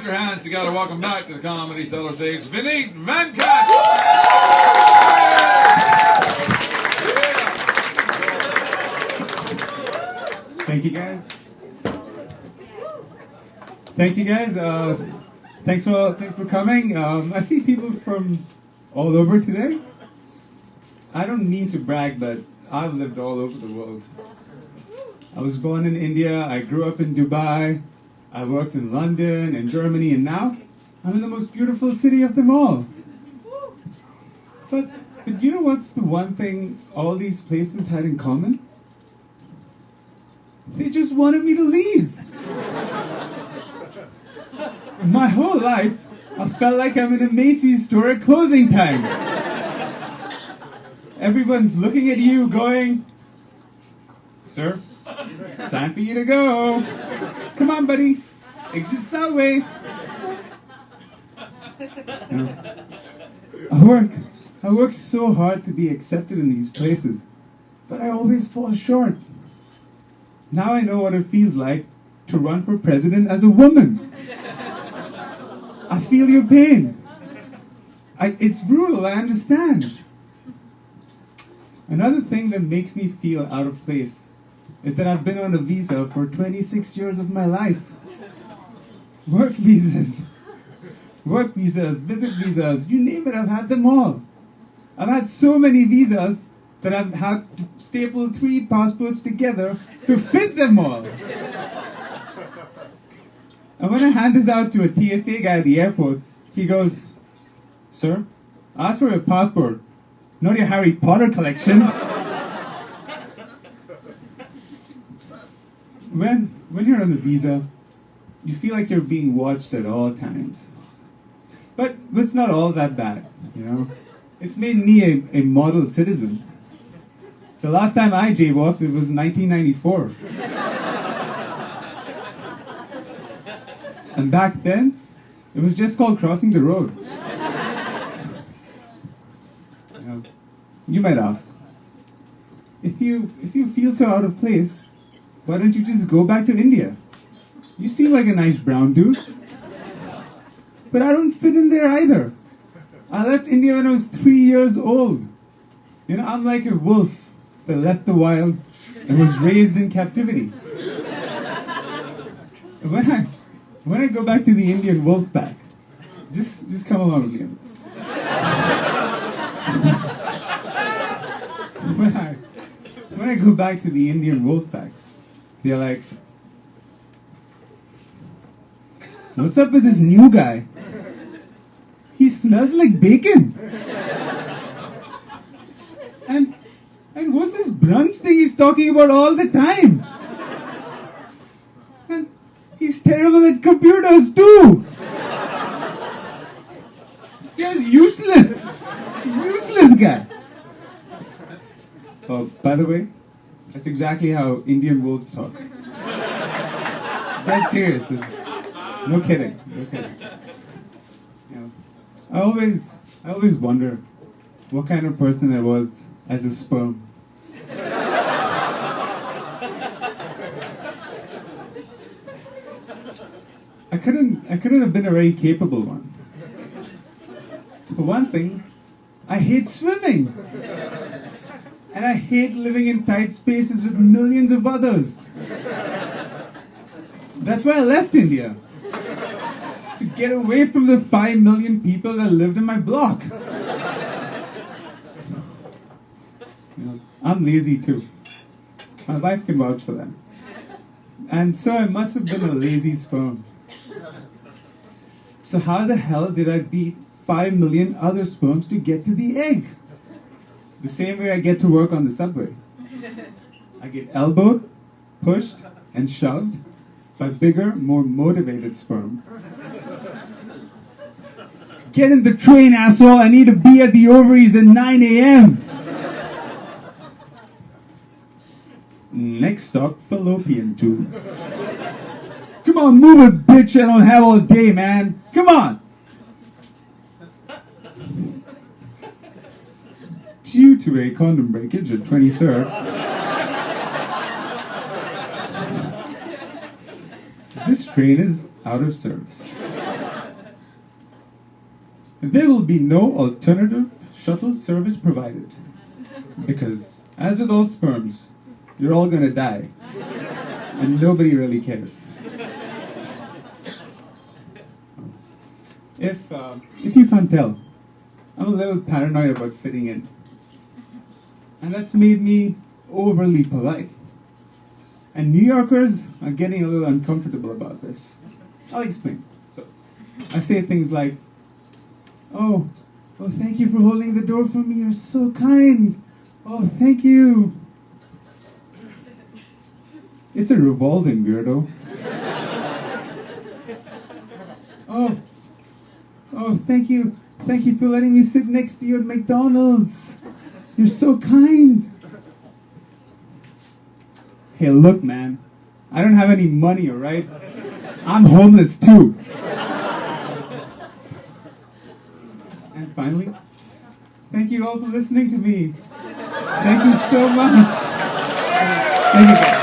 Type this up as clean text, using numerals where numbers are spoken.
Put your hands together. Welcome back to the Comedy Cellar stage, Vineet, Venkat. Thank you, guys. Thank you, guys. Thanks for coming. I see people from all over today. I don't mean to brag, but I've lived all over the world. I was born in India. I grew up in Dubai. I worked in London and Germany, and now I'm in the most beautiful city of them all. But you know what's the one thing all these places had in common? They just wanted me to leave. My whole life, I felt like I'm in a Macy's store at closing time. Everyone's looking at you going, "Sir, it's time for you to go. Come on, buddy. Exit's that way." I work so hard to be accepted in these places, but I always fall short. Now I know what it feels like to run for president as a woman. I feel your pain. It's brutal, I understand. Another thing that makes me feel out of place is that I've been on a visa for 26 years of my life. Work visas, visit visas, you name it, I've had them all. I've had so many visas that I've had to staple 3 passports together to fit them all. And when I hand this out to a TSA guy at the airport, he goes, "Sir, ask for your passport, not your Harry Potter collection." When you're on a visa, you feel like you're being watched at all times. But it's not all that bad, you know. It's made me a model citizen. The last time I jaywalked, it was 1994. And back then, it was just called crossing the road. You might ask, if you feel so out of place, why don't you just go back to India? You seem like a nice brown dude. But I don't fit in there either. I left India when I was 3 years old. You know, I'm like a wolf that left the wild and was raised in captivity. When I go back to the Indian wolf pack, just come along with me on this. When I go back to the Indian wolf pack, they're like, "What's up with this new guy? He smells like bacon. And what's this brunch thing he's talking about all the time? And he's terrible at computers too. This guy's useless. Useless guy." Oh, by the way, that's exactly how Indian wolves talk. That's serious. No kidding. You know, I always wonder what kind of person I was as a sperm. I couldn't have been a very capable one. For one thing, I hate swimming. And I hate living in tight spaces with millions of others. That's why I left India. To get away from the 5 million people that lived in my block. You know, I'm lazy too. My wife can vouch for that. And so I must have been a lazy sperm. So how the hell did I beat 5 million other sperms to get to the egg? The same way I get to work on the subway. I get elbowed, pushed, and shoved by bigger, more motivated sperm. "Get in the train, asshole! I need to be at the ovaries at 9 a.m. Next stop, fallopian tubes. "Come on, move it, bitch! I don't have all day, man! Come on!" Due to a condom breakage at 23rd, this train is out of service. there will be no alternative shuttle service provided. Because, as with all sperms, you're all gonna die. And nobody really cares. If you can't tell, I'm a little paranoid about fitting in. And that's made me overly polite. And New Yorkers are getting a little uncomfortable about this. I'll explain. So, I say things like, oh, thank you for holding the door for me. You're so kind. Oh, thank you. It's a revolving, weirdo. Oh, thank you. Thank you for letting me sit next to you at McDonald's. You're so kind. Hey, look, man. I don't have any money, all right? I'm homeless, too. And finally, thank you all for listening to me. Thank you so much. Thank you, guys.